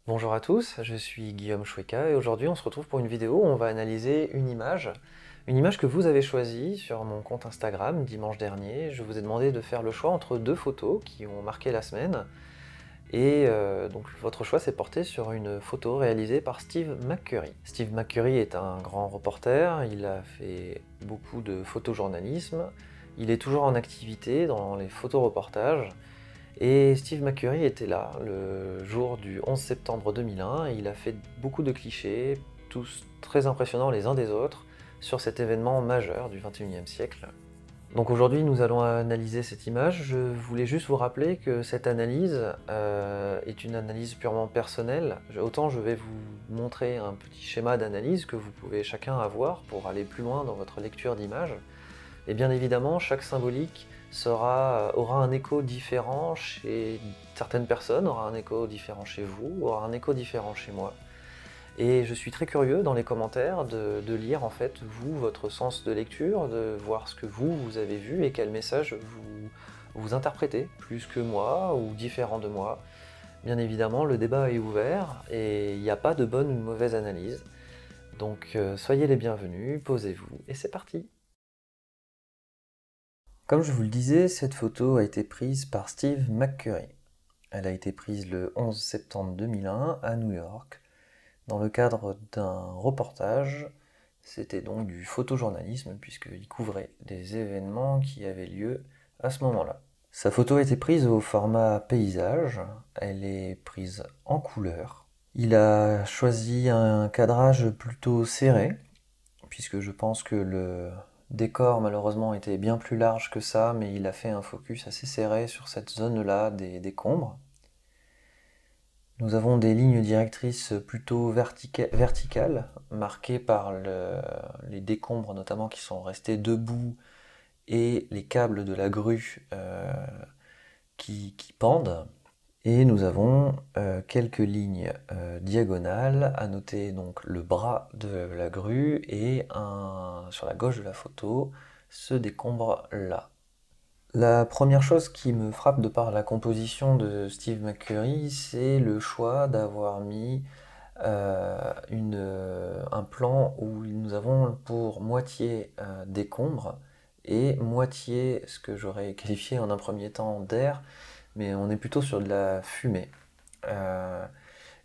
Bonjour à tous, je suis Guillaume Choueka et aujourd'hui on se retrouve pour une vidéo où on va analyser une image que vous avez choisie sur mon compte Instagram dimanche dernier. Je vous ai demandé de faire le choix entre deux photos qui ont marqué la semaine et donc votre choix s'est porté sur une photo réalisée par Steve McCurry. Steve McCurry est un grand reporter, il a fait beaucoup de photojournalisme, il est toujours en activité dans les photoreportages. Et Steve McCurry était là le jour du 11 septembre 2001 et il a fait beaucoup de clichés, tous très impressionnants les uns des autres, sur cet événement majeur du XXIe siècle. Donc aujourd'hui nous allons analyser cette image. Je voulais juste vous rappeler que cette analyse est une analyse purement personnelle. Autant je vais vous montrer un petit schéma d'analyse que vous pouvez chacun avoir pour aller plus loin dans votre lecture d'image. Et bien évidemment, chaque symbolique aura un écho différent chez certaines personnes, aura un écho différent chez vous, aura un écho différent chez moi. Et je suis très curieux dans les commentaires de lire en fait vous, votre sens de lecture, de voir ce que vous avez vu et quel message vous interprétez, plus que moi ou différent de moi. Bien évidemment, le débat est ouvert et il n'y a pas de bonne ou de mauvaise analyse. Donc soyez les bienvenus, posez-vous et c'est parti! Comme je vous le disais, cette photo a été prise par Steve McCurry. Elle a été prise le 11 septembre 2001 à New York, dans le cadre d'un reportage. C'était donc du photojournalisme, puisqu'il couvrait des événements qui avaient lieu à ce moment-là. Sa photo a été prise au format paysage, elle est prise en couleur. Il a choisi un cadrage plutôt serré, puisque je pense que le décor malheureusement était bien plus large que ça, mais il a fait un focus assez serré sur cette zone-là des décombres. Nous avons des lignes directrices plutôt verticales, marquées par les décombres notamment qui sont restés debout et les câbles de la grue qui pendent. Et nous avons quelques lignes diagonales, à noter donc le bras de la grue et sur la gauche de la photo, ce décombre-là. La première chose qui me frappe de par la composition de Steve McCurry, c'est le choix d'avoir mis un plan où nous avons pour moitié décombre et moitié ce que j'aurais qualifié en un premier temps d'air, mais on est plutôt sur de la fumée.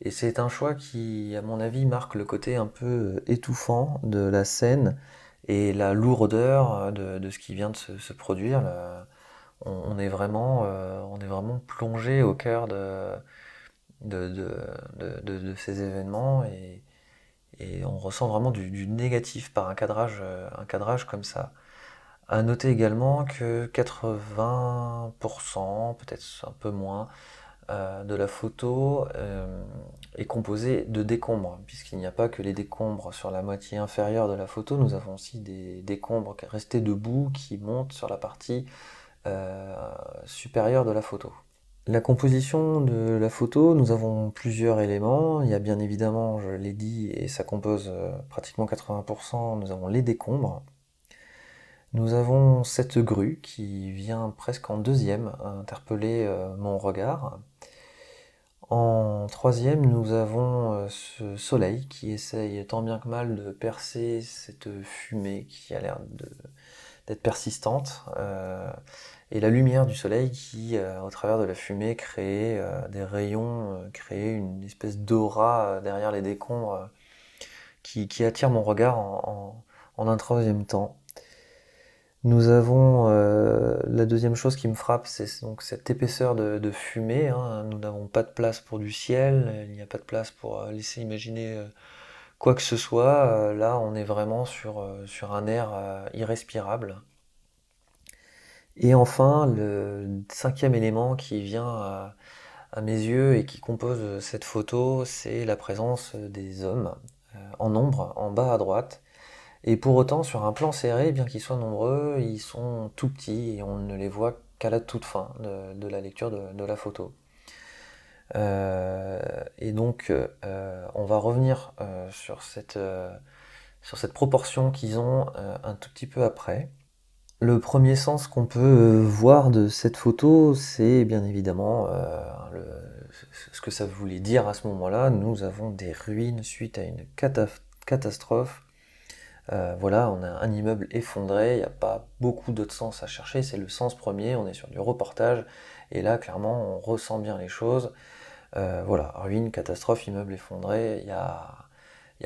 Et c'est un choix qui, à mon avis, marque le côté un peu étouffant de la scène et la lourdeur de ce qui vient de se produire. On est vraiment plongé au cœur de ces événements et on ressent vraiment du négatif par un cadrage comme ça. À noter également que 80%, peut-être un peu moins, de la photo est composée de décombres, puisqu'il n'y a pas que les décombres sur la moitié inférieure de la photo, nous avons aussi des décombres restés debout qui montent sur la partie supérieure de la photo. La composition de la photo, nous avons plusieurs éléments. Il y a bien évidemment, je l'ai dit, et ça compose pratiquement 80%, nous avons les décombres. Nous avons cette grue qui vient presque en deuxième interpeller mon regard. En troisième, nous avons ce soleil qui essaye tant bien que mal de percer cette fumée qui a l'air d'être persistante, et la lumière du soleil qui, au travers de la fumée, crée des rayons, crée une espèce d'aura derrière les décombres qui attire mon regard en un troisième temps. Nous avons la deuxième chose qui me frappe, c'est donc cette épaisseur de fumée, hein. Nous n'avons pas de place pour du ciel, il n'y a pas de place pour laisser imaginer quoi que ce soit. Là, on est vraiment sur un air irrespirable. Et enfin, le cinquième élément qui vient à mes yeux et qui compose cette photo, c'est la présence des hommes en nombre, en bas à droite. Et pour autant, sur un plan serré, bien qu'ils soient nombreux, ils sont tout petits et on ne les voit qu'à la toute fin de la lecture de la photo. Et donc, on va revenir sur cette proportion qu'ils ont un tout petit peu après. Le premier sens qu'on peut voir de cette photo, c'est bien évidemment ce que ça voulait dire à ce moment-là. Nous avons des ruines suite à une catastrophe. Voilà, on a un immeuble effondré, il n'y a pas beaucoup d'autres sens à chercher, c'est le sens premier, on est sur du reportage, et là, clairement, on ressent bien les choses. Voilà, ruine, catastrophe, immeuble effondré, il y a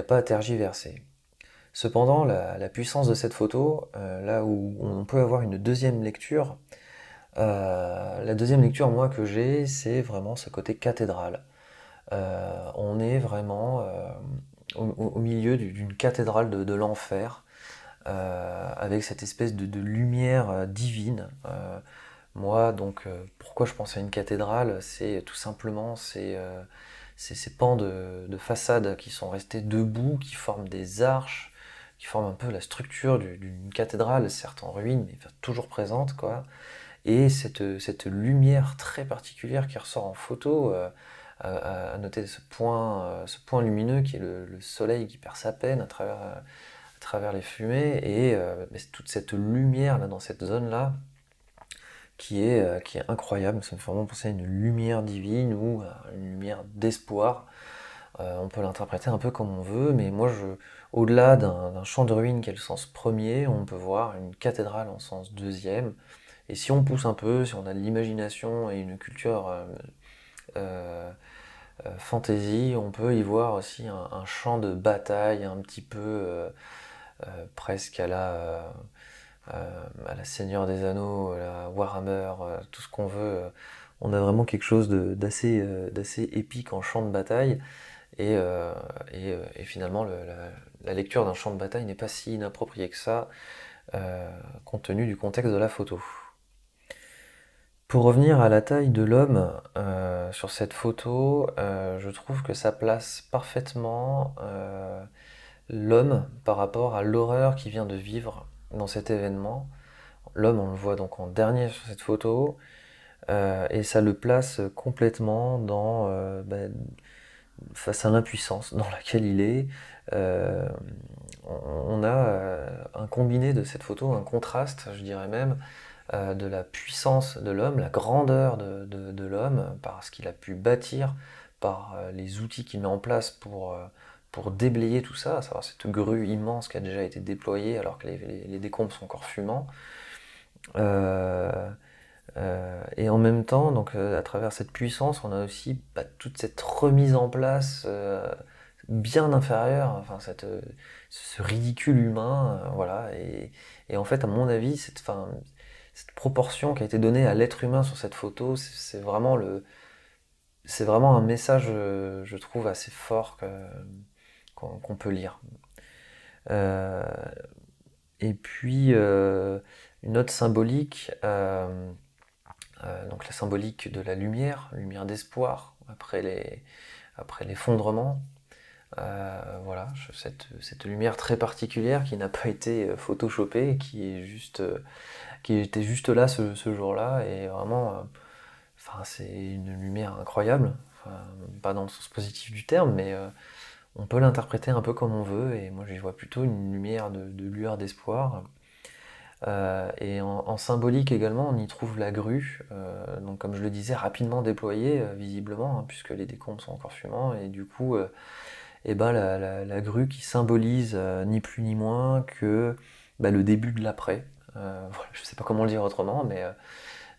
pas à tergiverser. Cependant, la puissance de cette photo, là où on peut avoir une deuxième lecture, la deuxième lecture, moi, que j'ai, c'est vraiment ce côté cathédrale. On est vraiment au milieu d'une cathédrale de l'enfer, avec cette espèce de lumière divine. Moi, donc, pourquoi je pense à une cathédrale? C'est tout simplement ces pans de façade qui sont restés debout, qui forment des arches, qui forment un peu la structure d'une cathédrale, certes en ruine, mais toujours présente, quoi. Et cette lumière très particulière qui ressort en photo, à noter ce point lumineux qui est le soleil qui perd sa peine à travers les fumées, et toute cette lumière là dans cette zone-là qui est incroyable. Ça me fait vraiment penser à une lumière divine ou à une lumière d'espoir. On peut l'interpréter un peu comme on veut, mais moi, au-delà d'un champ de ruines qui est le sens premier, on peut voir une cathédrale en sens deuxième. Et si on pousse un peu, si on a de l'imagination et une culture fantasy, on peut y voir aussi un champ de bataille un petit peu presque à la Seigneur des Anneaux, à la Warhammer, tout ce qu'on veut. On a vraiment quelque chose d'assez épique en champ de bataille. Et finalement, la lecture d'un champ de bataille n'est pas si inappropriée que ça, compte tenu du contexte de la photo. Pour revenir à la taille de l'homme sur cette photo, je trouve que ça place parfaitement l'homme par rapport à l'horreur qu'il vient de vivre dans cet événement. L'homme, on le voit donc en dernier sur cette photo, et ça le place complètement face à l'impuissance dans laquelle il est. Euh, on a un combiné de cette photo, un contraste, je dirais même, de la puissance de l'homme, la grandeur de l'homme, par ce qu'il a pu bâtir, par les outils qu'il met en place pour déblayer tout ça, à savoir cette grue immense qui a déjà été déployée alors que les décombres sont encore fumants. Et en même temps, donc, à travers cette puissance, on a aussi toute cette remise en place bien inférieure, enfin, ce ridicule humain, voilà. Et en fait, à mon avis, cette proportion qui a été donnée à l'être humain sur cette photo, c'est vraiment un message, je trouve, assez fort qu'on peut lire. Euh, et puis, une autre symbolique, donc la symbolique de la lumière, lumière d'espoir, après l'effondrement. Voilà, cette lumière très particulière qui n'a pas été photoshopée, qui était juste là ce jour-là, et vraiment, enfin, c'est une lumière incroyable, enfin, pas dans le sens positif du terme, mais on peut l'interpréter un peu comme on veut, et moi j'y vois plutôt une lumière de lueur d'espoir. Et en symbolique également, on y trouve la grue, donc comme je le disais, rapidement déployée, visiblement, hein, puisque les décombres sont encore fumants, et du coup, et ben la grue qui symbolise ni plus ni moins que le début de l'après. Voilà, je sais pas comment le dire autrement,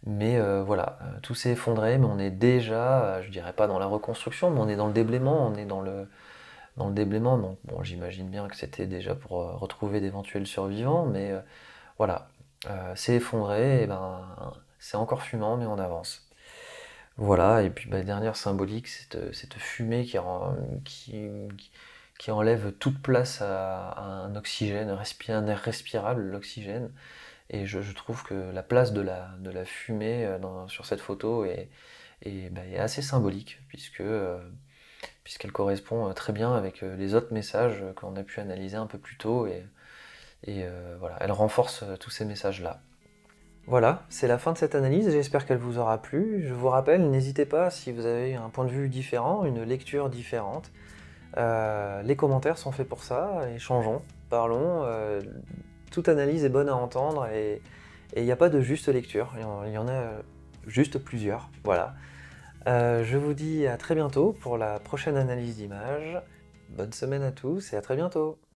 mais voilà, tout s'est effondré, mais on est déjà, je dirais pas dans la reconstruction, mais on est dans le déblaiement, on est dans le déblaiement, donc bon, j'imagine bien que c'était déjà pour retrouver d'éventuels survivants, mais voilà, c'est effondré, et ben c'est encore fumant, mais on avance. Voilà, et puis dernière symbolique, cette fumée qui, qui enlève toute place à un oxygène, un air respirable, l'oxygène. Et je trouve que la place de la fumée sur cette photo est assez symbolique, puisqu'elle correspond très bien avec les autres messages qu'on a pu analyser un peu plus tôt, et voilà, elle renforce tous ces messages-là. Voilà, c'est la fin de cette analyse, j'espère qu'elle vous aura plu. Je vous rappelle, n'hésitez pas si vous avez un point de vue différent, une lecture différente. Les commentaires sont faits pour ça, échangeons, parlons. Toute analyse est bonne à entendre, et il n'y a pas de juste lecture, il y en a juste plusieurs. Voilà. Je vous dis à très bientôt pour la prochaine analyse d'images. Bonne semaine à tous et à très bientôt!